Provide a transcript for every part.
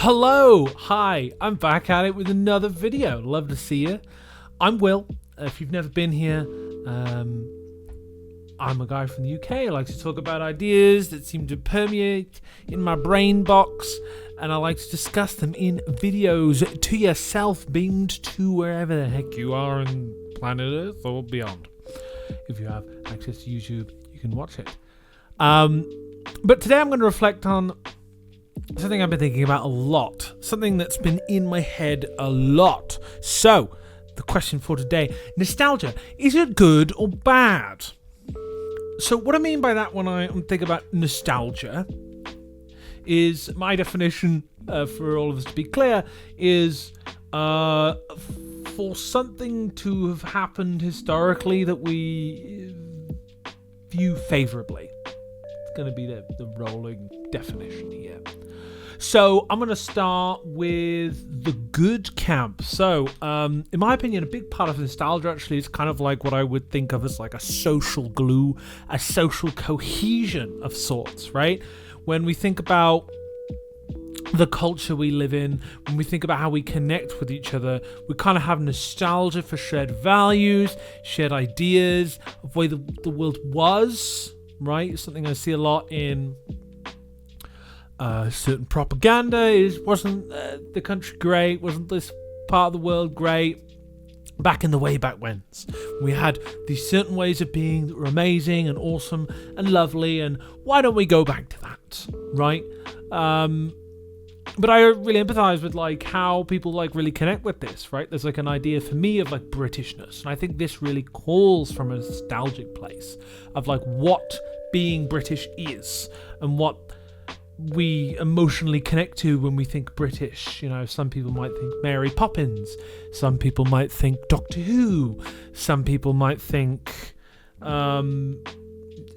Hello, hi, I'm back at it with another video. Love to see you. I'm Will. If you've never been here, I'm a guy from the UK. I like to talk about ideas that seem to permeate in my brain box, and I like to discuss them in videos to yourself, beamed to wherever the heck you are on planet Earth or beyond. If you have access to YouTube, you can watch it. But today I'm going to reflect on something I've been thinking about a lot, something that's been in my head a lot. So, the question for today, nostalgia, is it good or bad? So what I mean by that when I'm thinking about nostalgia is, my definition, for all of us to be clear, is for something to have happened historically that we view favorably. It's going to be the rolling definition here. So I'm going to start with the good camp. So in my opinion, a big part of nostalgia actually is kind of like what I would think of as like a social glue, a social cohesion of sorts, right? When we think about the culture we live in, when we think about how we connect with each other, we kind of have nostalgia for shared values, shared ideas of the way the world was, right? It's something I see a lot in certain propaganda. Wasn't the country great? Wasn't this part of the world great? Back in the way back when we had these certain ways of being that were amazing and awesome and lovely, and why don't we go back to that, right? But I really empathize with like how people like really connect with this, right? There's like an idea for me of like Britishness, and I think this really calls from a nostalgic place of like what being British is and what we emotionally connect to when we think British. You know, some people might think Mary Poppins, some people might think Doctor Who, some people might think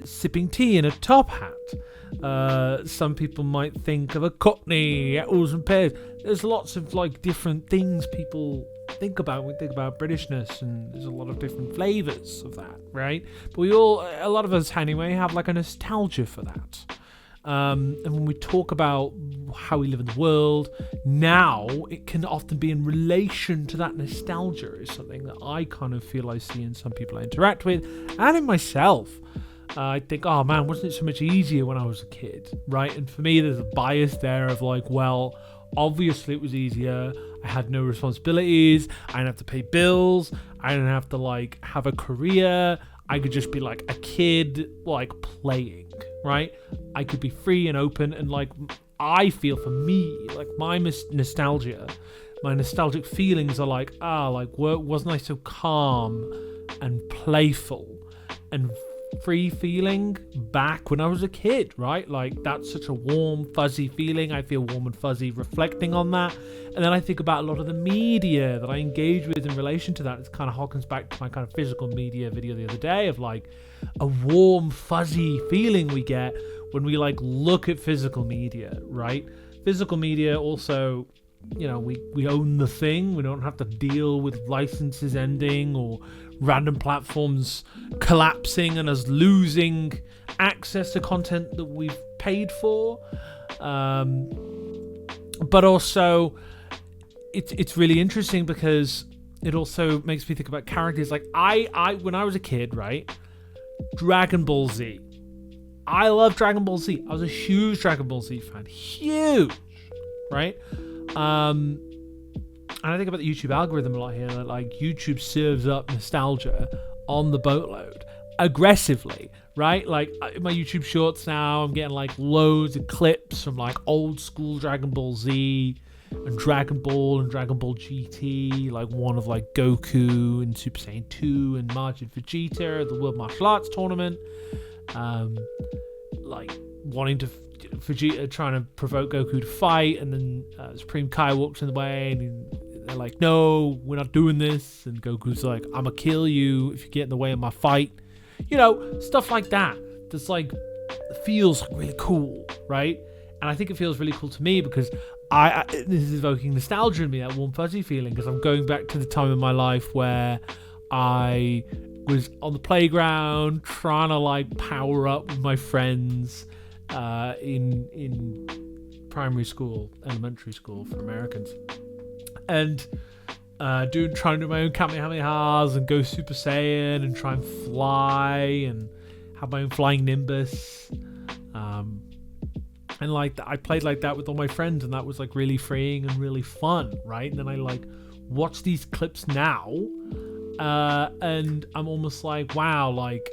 sipping tea in a top hat, some people might think of a Cockney, apples and pears. There's lots of like different things people think about when we think about Britishness, and there's a lot of different flavors of that, right? But a lot of us anyway, have like a nostalgia for that. And when we talk about how we live in the world now, it can often be in relation to that nostalgia. Is something that I kind of feel I see in some people I interact with, and in myself. I think, oh man, wasn't it so much easier when I was a kid, right? And for me, there's a bias there of like, well, obviously it was easier. I had no responsibilities. I didn't have to pay bills. I didn't have to like have a career. I could just be like a kid, like playing, right? I could be free and open, and like I feel for me, like my nostalgia, my nostalgic feelings are like, wasn't I so calm and playful and free feeling back when I was a kid, right? Like that's such a warm, fuzzy feeling. I feel warm and fuzzy reflecting on that. And then I think about a lot of the media that I engage with in relation to that. It kind of harkens back to my kind of physical media video the other day of like a warm, fuzzy feeling we get when we like look at physical media, right? Physical media also, you know, we own the thing. We don't have to deal with licenses ending or random platforms collapsing and us losing access to content that we've paid for. But also, it's really interesting because it also makes me think about characters. Like I when I was a kid, right? Dragon Ball Z. I love Dragon Ball Z. I was a huge Dragon Ball Z fan. Huge, right? And I think about the YouTube algorithm a lot here. That like YouTube serves up nostalgia on the boatload aggressively, right? Like in my YouTube shorts now, I'm getting like loads of clips from like old school Dragon Ball Z and Dragon Ball and Dragon Ball GT, like one of like Goku and Super Saiyan 2 and Majin Vegeta at the World Martial Arts Tournament. Like wanting to Vegeta trying to provoke Goku to fight, and then Supreme Kai walks in the way, and they're like, "No, we're not doing this." And Goku's like, "I'm gonna kill you if you get in the way of my fight." You know, stuff like that. That's like feels really cool, right? And I think it feels really cool to me because this is evoking nostalgia in me, that warm fuzzy feeling, because I'm going back to the time in my life where I was on the playground trying to like power up with my friends in primary school, elementary school for Americans, and trying to do my own Kamehamehas and go Super Saiyan and try and fly and have my own flying Nimbus. And like I played like that with all my friends, and that was like really freeing and really fun, right? And then I like watch these clips now, and I'm almost like, wow, like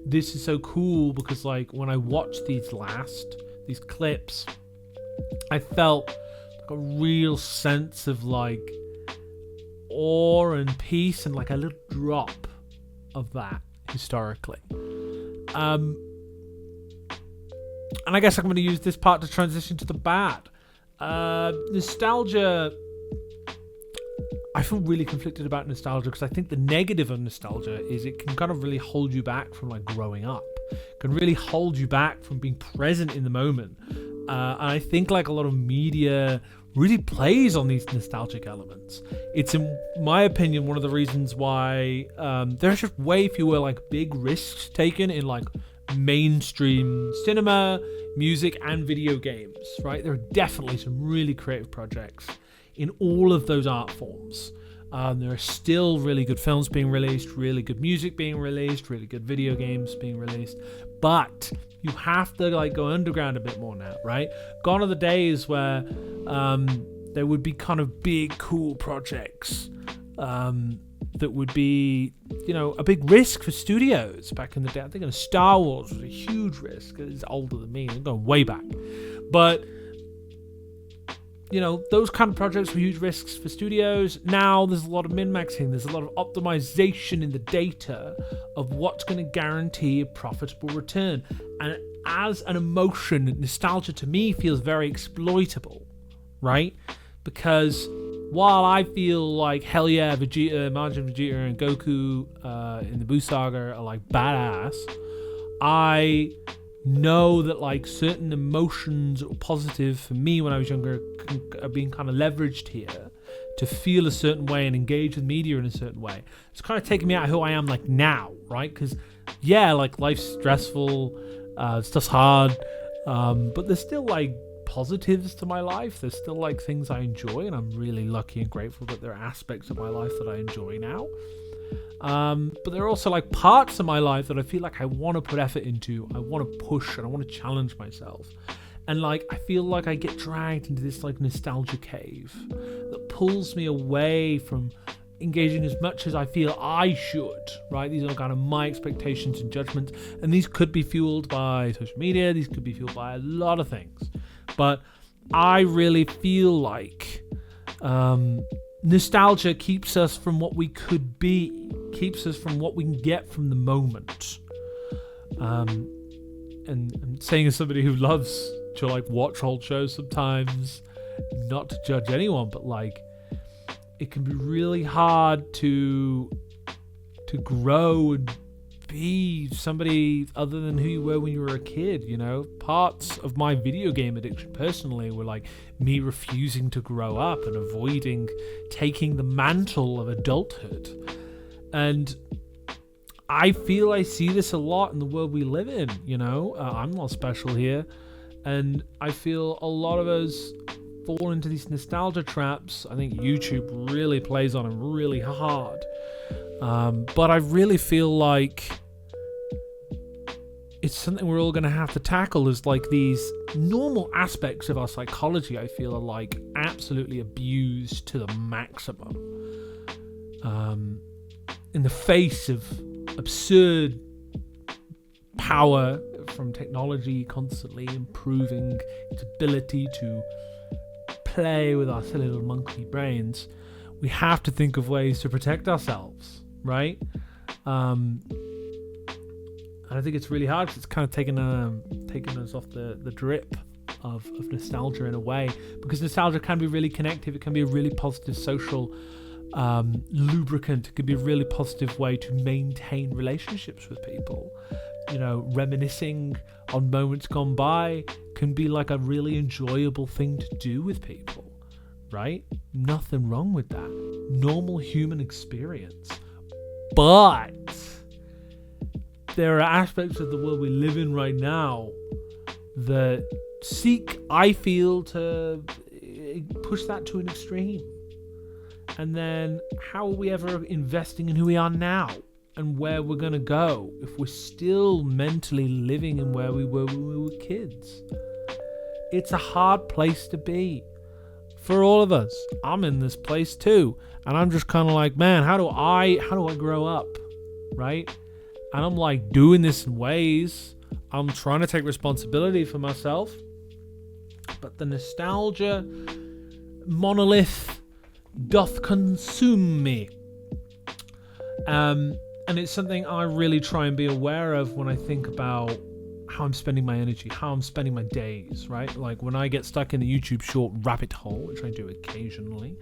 this is so cool, because like when I watched these clips, I felt like a real sense of like awe and peace, and like a little drop of that historically. And I guess I'm going to use this part to transition to the bad. Nostalgia. I feel really conflicted about nostalgia, because I think the negative of nostalgia is it can kind of really hold you back from like growing up. It can really hold you back from being present in the moment. And I think like a lot of media really plays on these nostalgic elements. It's, in my opinion, one of the reasons why there's just way fewer like big risks taken in like mainstream cinema, music, and video games, right? There are definitely some really creative projects in all of those art forms. There are still really good films being released, really good music being released, really good video games being released, but you have to like go underground a bit more now, right? Gone are the days where there would be kind of big, cool projects that would be, you know, a big risk for studios back in the day. I think Star Wars was a huge risk. It's older than me. I'm going way back. But, you know, those kind of projects were huge risks for studios. Now there's a lot of min-maxing. There's a lot of optimization in the data of what's going to guarantee a profitable return. And as an emotion, nostalgia to me feels very exploitable, right? Because while I feel like, hell yeah, Vegeta, Majin Vegeta, and Goku in the Buu Saga are like badass, I know that like certain emotions that were positive for me when I was younger are being kind of leveraged here to feel a certain way and engage with media in a certain way. It's kind of taking me out of who I am like now, right? Because yeah, like life's stressful, stuff's hard, but there's still like positives to my life. There's still like things I enjoy, and I'm really lucky and grateful that there are aspects of my life that I enjoy now. But there are also like parts of my life that I feel like I want to put effort into, I want to push, and I want to challenge myself. And like I feel like I get dragged into this like nostalgia cave that pulls me away from engaging as much as I feel I should, right? These are kind of my expectations and judgments, and these could be fueled by social media, these could be fueled by a lot of things. But I really feel like nostalgia keeps us from what we could be, keeps us from what we can get from the moment. And saying as somebody who loves to like watch old shows sometimes, not to judge anyone, but like it can be really hard to grow and be somebody other than who you were when you were a kid, you know? Parts of my video game addiction personally were like me refusing to grow up and avoiding taking the mantle of adulthood. And I feel I see this a lot in the world we live in, you know? I'm not special here. And I feel a lot of us fall into these nostalgia traps. I think YouTube really plays on them really hard. But I really feel like it's something we're all going to have to tackle, is like these normal aspects of our psychology I feel are like absolutely abused to the maximum. In the face of absurd power from technology constantly improving its ability to play with our silly little monkey brains, we have to think of ways to protect ourselves, right? And I think it's really hard because it's kind of taken us off the drip of nostalgia in a way, because nostalgia can be really connective. It can be a really positive social lubricant. It can be a really positive way to maintain relationships with people. You know, reminiscing on moments gone by can be like a really enjoyable thing to do with people, right? Nothing wrong with that. Normal human experience. But there are aspects of the world we live in right now that seek, I feel, to push that to an extreme. And then how are we ever investing in who we are now and where we're going to go if we're still mentally living in where we were when we were kids? It's a hard place to be for all of us. I'm in this place too, and I'm just kind of like, man, how do I grow up, right? And I'm like doing this in ways. I'm trying to take responsibility for myself, but the nostalgia monolith doth consume me. And it's something I really try and be aware of when I think about how I'm spending my energy, how I'm spending my days, right? Like when I get stuck in the YouTube short rabbit hole, which I do occasionally,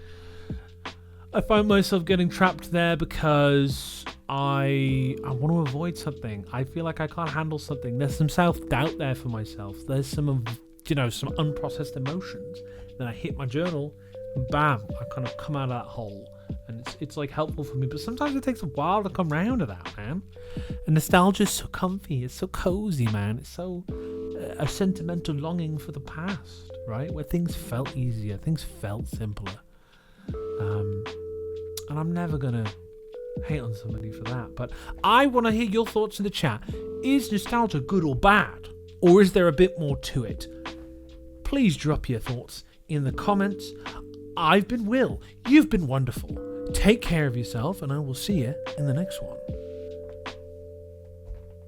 I find myself getting trapped there because I want to avoid something. I feel like I can't handle something. There's some self-doubt there for myself. There's some unprocessed emotions. Then I hit my journal and bam, I kind of come out of that hole. And it's like helpful for me, but sometimes it takes a while to come round to that, man. And nostalgia is so comfy, it's so cozy, man. It's so a sentimental longing for the past, right? Where things felt easier, things felt simpler. And I'm never gonna hate on somebody for that, but I want to hear your thoughts in the chat. Is nostalgia good or bad, or is there a bit more to it? Please drop your thoughts in the comments. I've been Will. You've been wonderful. Take care of yourself, and I will see you in the next one.